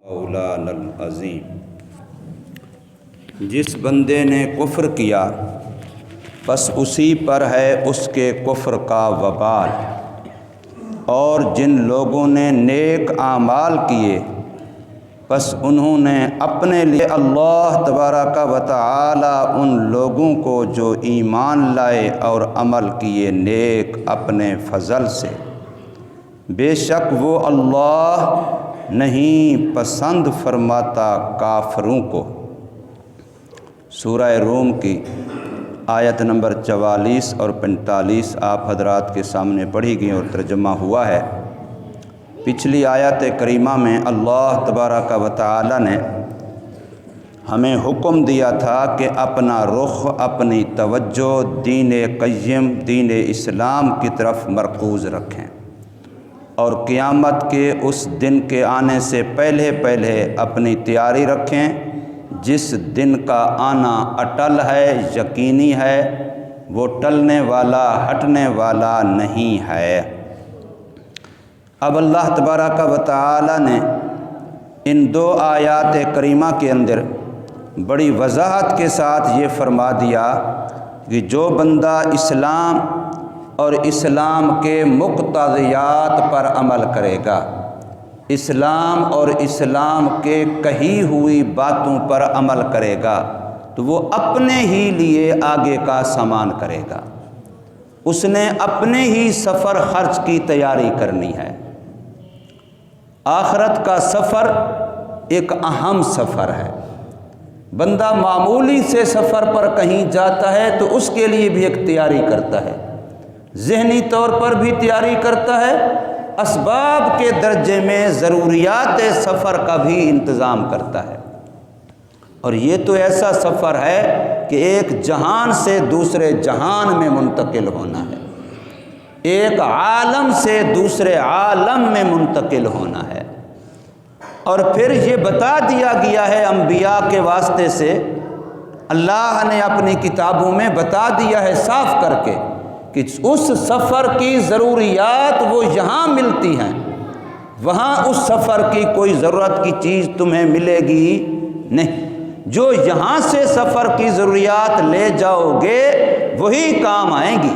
مولانا العظیم، جس بندے نے کفر کیا بس اسی پر ہے اس کے کفر کا وبال، اور جن لوگوں نے نیک اعمال کیے بس انہوں نے اپنے لیے اللہ تبارک و تعالی ان لوگوں کو جو ایمان لائے اور عمل کیے نیک اپنے فضل سے، بے شک وہ اللہ نہیں پسند فرماتا کافروں کو۔ سورہ روم کی آیت نمبر 44 اور 45 آپ حضرات کے سامنے پڑھی گئی اور ترجمہ ہوا ہے۔ پچھلی آیت کریمہ میں اللہ تبارک و تعالی نے ہمیں حکم دیا تھا کہ اپنا رخ، اپنی توجہ دین قیم، دین اسلام کی طرف مرکوز رکھیں، اور قیامت کے اس دن کے آنے سے پہلے اپنی تیاری رکھیں جس دن کا آنا اٹل ہے، یقینی ہے، وہ ٹلنے والا ہٹنے والا نہیں ہے۔ اب اللہ تبارک و تعالی نے ان دو آیات کریمہ کے اندر بڑی وضاحت کے ساتھ یہ فرما دیا کہ جو بندہ اسلام اور اسلام کے مقتضیات پر عمل کرے گا، اسلام اور اسلام کے کہی ہوئی باتوں پر عمل کرے گا، تو وہ اپنے ہی لیے آگے کا سامان کرے گا، اس نے اپنے ہی سفر خرچ کی تیاری کرنی ہے۔ آخرت کا سفر ایک اہم سفر ہے۔ بندہ معمولی سے سفر پر کہیں جاتا ہے تو اس کے لیے بھی ایک تیاری کرتا ہے، ذہنی طور پر بھی تیاری کرتا ہے، اسباب کے درجے میں ضروریات سفر کا بھی انتظام کرتا ہے۔ اور یہ تو ایسا سفر ہے کہ ایک جہان سے دوسرے جہان میں منتقل ہونا ہے، ایک عالم سے دوسرے عالم میں منتقل ہونا ہے۔ اور پھر یہ بتا دیا گیا ہے انبیاء کے واسطے سے، اللہ نے اپنی کتابوں میں بتا دیا ہے صاف کر کے کہ اس سفر کی ضروریات وہ یہاں ملتی ہیں، وہاں اس سفر کی کوئی ضرورت کی چیز تمہیں ملے گی نہیں۔ جو یہاں سے سفر کی ضروریات لے جاؤ گے وہی کام آئیں گی،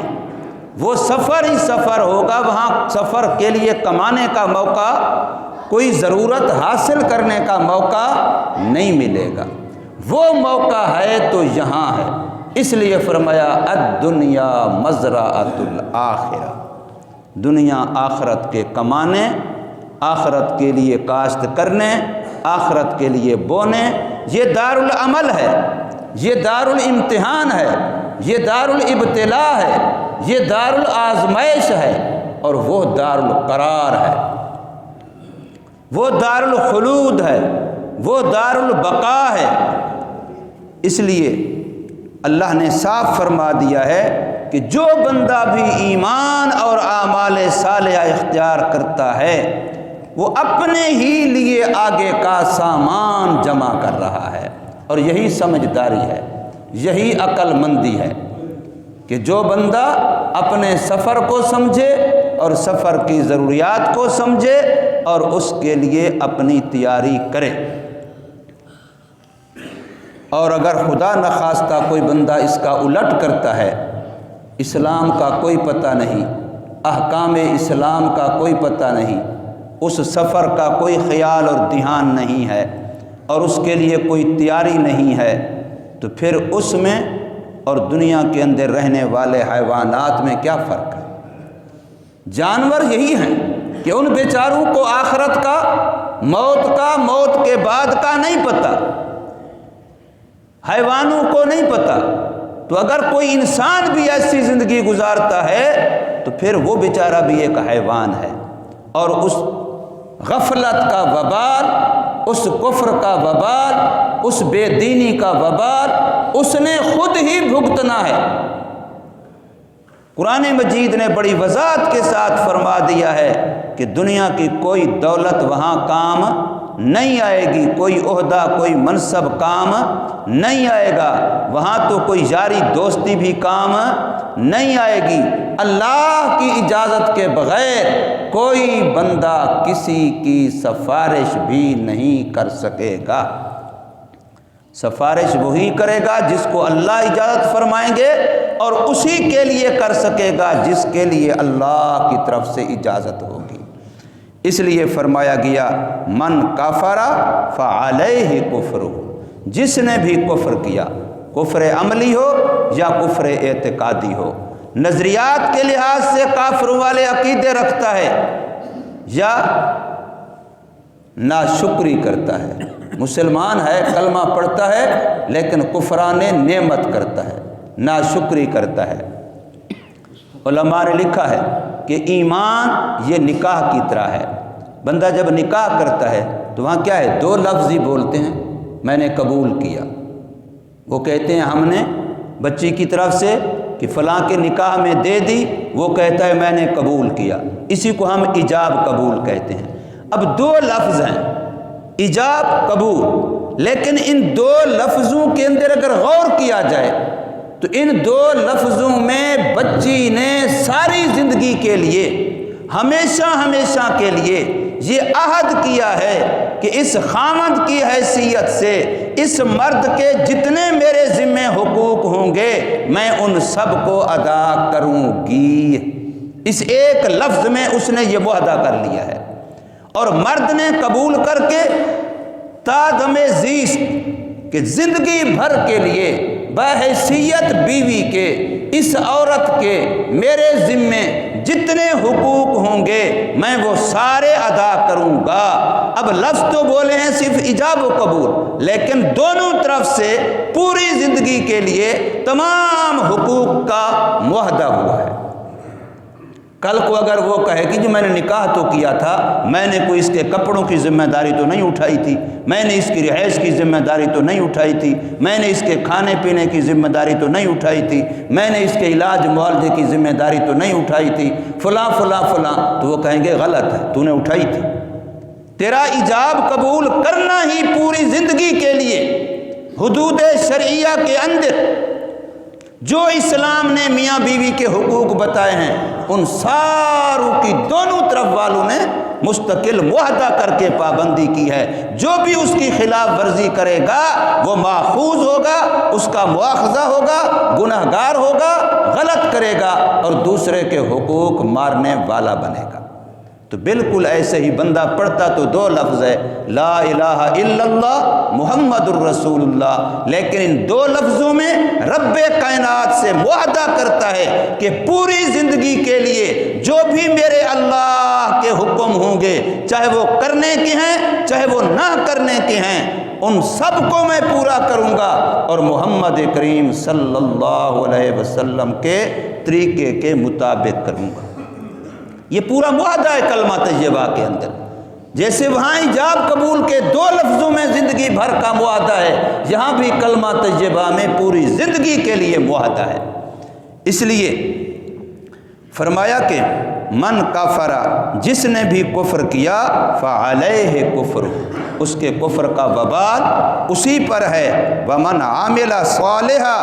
وہ سفر ہی سفر ہوگا، وہاں سفر کے لیے کمانے کا موقع، کوئی ضرورت حاصل کرنے کا موقع نہیں ملے گا۔ وہ موقع ہے تو یہاں ہے، اس لیے فرمایا الدنیا مزرعۃ الآخرہ، دنیا آخرت کے کمانے، آخرت کے لیے کاشت کرنے، آخرت کے لیے بونے۔ یہ دار العمل ہے، یہ دار الامتحان ہے، یہ دار الابتلاء ہے، یہ دار الآزمائش ہے، اور وہ دار القرار ہے، وہ دار الخلود ہے، وہ دار البقاء ہے۔ اس لیے اللہ نے صاف فرما دیا ہے کہ جو بندہ بھی ایمان اور اعمال صالحہ اختیار کرتا ہے وہ اپنے ہی لیے آگے کا سامان جمع کر رہا ہے، اور یہی سمجھداری ہے، یہی عقل مندی ہے کہ جو بندہ اپنے سفر کو سمجھے اور سفر کی ضروریات کو سمجھے اور اس کے لیے اپنی تیاری کرے۔ اور اگر خدا نخواستہ کوئی بندہ اس کا الٹ کرتا ہے، اسلام کا کوئی پتہ نہیں، احکام اسلام کا کوئی پتہ نہیں، اس سفر کا کوئی خیال اور دھیان نہیں ہے، اور اس کے لیے کوئی تیاری نہیں ہے، تو پھر اس میں اور دنیا کے اندر رہنے والے حیوانات میں کیا فرق ہے؟ جانور یہی ہیں کہ ان بیچاروں کو آخرت کا، موت کے بعد کا نہیں پتہ، حیوانوں کو نہیں پتہ۔ تو اگر کوئی انسان بھی ایسی زندگی گزارتا ہے تو پھر وہ بیچارہ بھی ایک حیوان ہے، اور اس غفلت کا وبال، اس کفر کا وبال، اس بے دینی کا وبال اس نے خود ہی بھگتنا ہے۔ قرآن مجید نے بڑی وضاحت کے ساتھ فرما دیا ہے کہ دنیا کی کوئی دولت وہاں کام نہیں آئے گی، کوئی عہدہ، کوئی منصب کام نہیں آئے گا، وہاں تو کوئی یاری دوستی بھی کام نہیں آئے گی۔ اللہ کی اجازت کے بغیر کوئی بندہ کسی کی سفارش بھی نہیں کر سکے گا۔ سفارش وہی کرے گا جس کو اللہ اجازت فرمائیں گے، اور اسی کے لیے کر سکے گا جس کے لیے اللہ کی طرف سے اجازت ہوگی۔ اس لیے فرمایا گیا من کفر فعلیہ کفر، جس نے بھی کفر کیا، کفر عملی ہو یا کفر اعتقادی ہو، نظریات کے لحاظ سے کافروں والے عقیدے رکھتا ہے یا ناشکری کرتا ہے، مسلمان ہے، کلمہ پڑھتا ہے لیکن کفران نعمت کرتا ہے، ناشکری کرتا ہے۔ علماء نے لکھا ہے کہ ایمان یہ نکاح کی طرح ہے۔ بندہ جب نکاح کرتا ہے تو وہاں کیا ہے، دو لفظ ہی بولتے ہیں، میں نے قبول کیا۔ وہ کہتے ہیں ہم نے بچی کی طرف سے کہ فلاں کے نکاح میں دے دی، وہ کہتا ہے میں نے قبول کیا، اسی کو ہم ایجاب قبول کہتے ہیں۔ اب دو لفظ ہیں، ایجاب قبول، لیکن ان دو لفظوں کے اندر اگر غور کیا جائے تو ان دو لفظوں میں بچی نے ساری زندگی کے لیے، ہمیشہ ہمیشہ کے لیے یہ عہد کیا ہے کہ اس خامند کی حیثیت سے اس مرد کے جتنے میرے ذمہ حقوق ہوں گے میں ان سب کو ادا کروں گی۔ اس ایک لفظ میں اس نے یہ معاہدہ کر لیا ہے، اور مرد نے قبول کر کے تادم زیست کہ زندگی بھر کے لیے بحیثیت بیوی کے اس عورت کے میرے ذمے جتنے حقوق ہوں گے میں وہ سارے ادا کروں گا۔ اب لفظ تو بولے ہیں صرف ایجاب و قبول، لیکن دونوں طرف سے پوری زندگی کے لیے تمام حقوق کا معاہدہ ہوا ہے۔ کل کو اگر وہ کہے کہ جو میں نے نکاح تو کیا تھا، میں نے کوئی اس کے کپڑوں کی ذمہ داری تو نہیں اٹھائی تھی، میں نے اس کی رہائش کی ذمہ داری تو نہیں اٹھائی تھی، میں نے اس کے کھانے پینے کی ذمہ داری تو نہیں اٹھائی تھی، میں نے اس کے علاج معالجے کی ذمہ داری تو نہیں اٹھائی تھی، فلاں فلاں فلاں، تو وہ کہیں گے غلط ہے، تو نے اٹھائی تھی۔ تیرا ایجاب قبول کرنا ہی پوری زندگی کے لیے حدود شرعیہ کے اندر جو اسلام نے میاں بیوی کے حقوق بتائے ہیں ان ساروں کی دونوں طرف والوں نے مستقل معاہدہ کر کے پابندی کی ہے۔ جو بھی اس کی خلاف ورزی کرے گا وہ ماخوذ ہوگا، اس کا مواخذہ ہوگا، گنہگار ہوگا، غلط کرے گا اور دوسرے کے حقوق مارنے والا بنے گا۔ تو بالکل ایسے ہی بندہ پڑھتا تو دو لفظ ہے لا الہ الا اللہ محمد الرسول اللہ، لیکن ان دو لفظوں میں رب کائنات سے معاہدہ کرتا ہے کہ پوری زندگی کے لیے جو بھی میرے اللہ کے حکم ہوں گے، چاہے وہ کرنے کے ہیں چاہے وہ نہ کرنے کے ہیں، ان سب کو میں پورا کروں گا اور محمد کریم صلی اللہ علیہ وسلم کے طریقے کے مطابق کروں گا۔ یہ پورا معاہدہ ہے کلمہ طیبہ کے اندر۔ جیسے وہاں ایجاب قبول کے دو لفظوں میں زندگی بھر کا معاہدہ ہے، یہاں بھی کلمہ طیبہ میں پوری زندگی کے لیے معاہدہ ہے۔ اس لیے فرمایا کہ من کفر، جس نے بھی کفر کیا، فعلیہ کفر، اس کے کفر کا وبال اسی پر ہے، ومن عامل صالحا،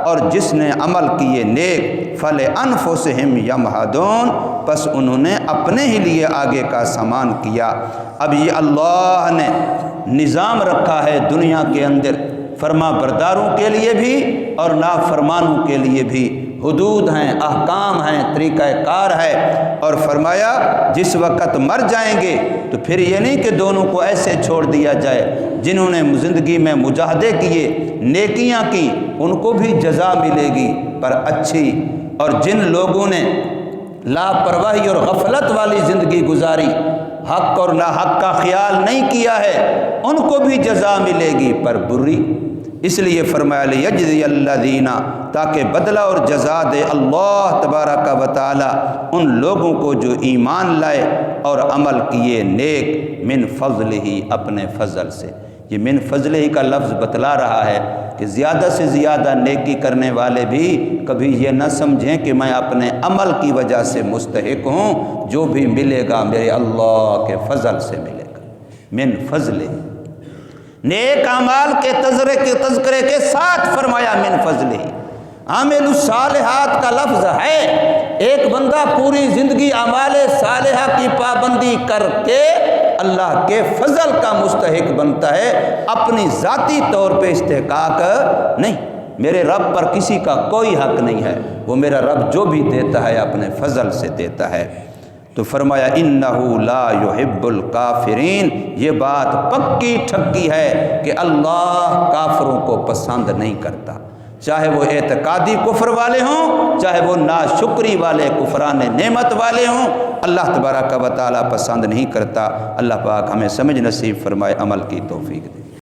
اور جس نے عمل کیے نیک، فلانفسہم یمہدون، پس انہوں نے اپنے ہی لیے آگے کا سامان کیا۔ اب یہ اللہ نے نظام رکھا ہے دنیا کے اندر، فرما برداروں کے لیے بھی اور نافرمانوں کے لیے بھی حدود ہیں، احکام ہیں، طریقہ کار ہے، اور فرمایا جس وقت مر جائیں گے تو پھر یہ نہیں کہ دونوں کو ایسے چھوڑ دیا جائے، جنہوں نے زندگی میں مجاہدے کیے، نیکیاں کی، ان کو بھی جزا ملے گی پر اچھی، اور جن لوگوں نے لاپرواہی اور غفلت والی زندگی گزاری، حق اور ناحق کا خیال نہیں کیا ہے، ان کو بھی جزا ملے گی پر بری۔ اس لیے فرمایا لیجزی الذین، تاکہ بدلہ اور جزا دے اللہ تبارک و تعالی ان لوگوں کو جو ایمان لائے اور عمل کیے نیک، من فضل ہی، اپنے فضل سے۔ یہ من فضل ہی کا لفظ بتلا رہا ہے کہ زیادہ سے زیادہ نیکی کرنے والے بھی کبھی یہ نہ سمجھیں کہ میں اپنے عمل کی وجہ سے مستحق ہوں، جو بھی ملے گا میرے اللہ کے فضل سے ملے گا۔ من فضل ہی، نیک اعمال کے تذکرے کے ساتھ فرمایا من فضل ہی، عامل الصالحات کا لفظ ہے، ایک بندہ پوری زندگی اعمال صالحہ کی پابندی کر کے اللہ کے فضل کا مستحق بنتا ہے، اپنی ذاتی طور پہ استحقاق نہیں۔ میرے رب پر کسی کا کوئی حق نہیں ہے، وہ میرا رب جو بھی دیتا ہے اپنے فضل سے دیتا ہے۔ تو فرمایا انہو لا یحب الکافرین، یہ بات پکی ٹھکی ہے کہ اللہ کافروں کو پسند نہیں کرتا، چاہے وہ اعتقادی کفر والے ہوں، چاہے وہ ناشکری والے کفران نعمت والے ہوں، اللہ تبارک و تعالیٰ پسند نہیں کرتا۔ اللہ پاک ہمیں سمجھ نصیب فرمائے، عمل کی توفیق دے۔